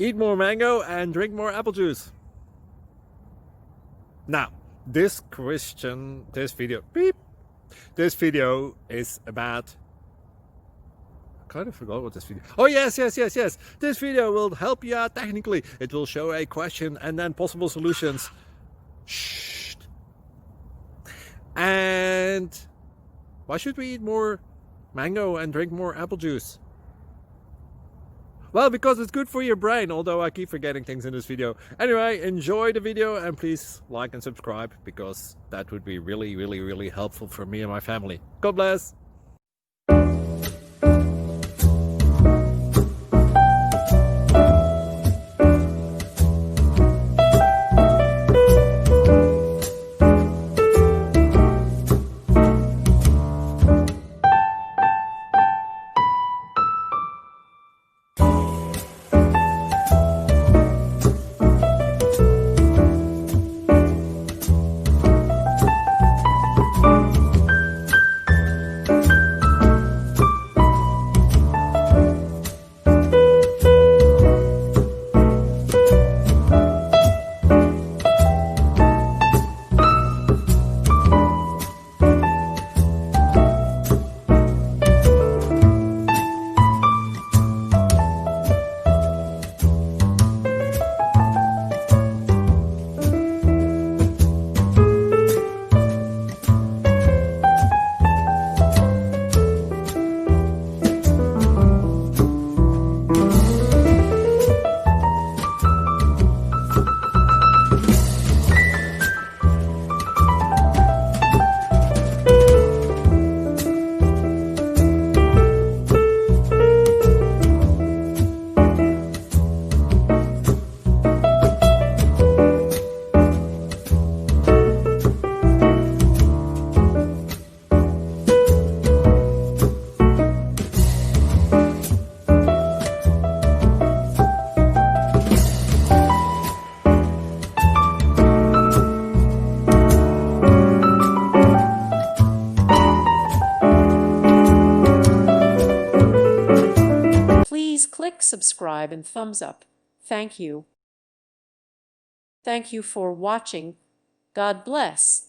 Eat more mango and drink more apple juice. Now, this video is about, I kind of forgot what this video. Oh yes. This video will help you out technically. It will show a question and then possible solutions. Shh. And why should we eat more mango and drink more apple juice? Well, because it's good for your brain, although I keep forgetting things in this video. Anyway, enjoy the video and please like and subscribe, because that would be really helpful for me and my family. God bless! Please click subscribe and thumbs up. Thank you. Thank you for watching. God bless.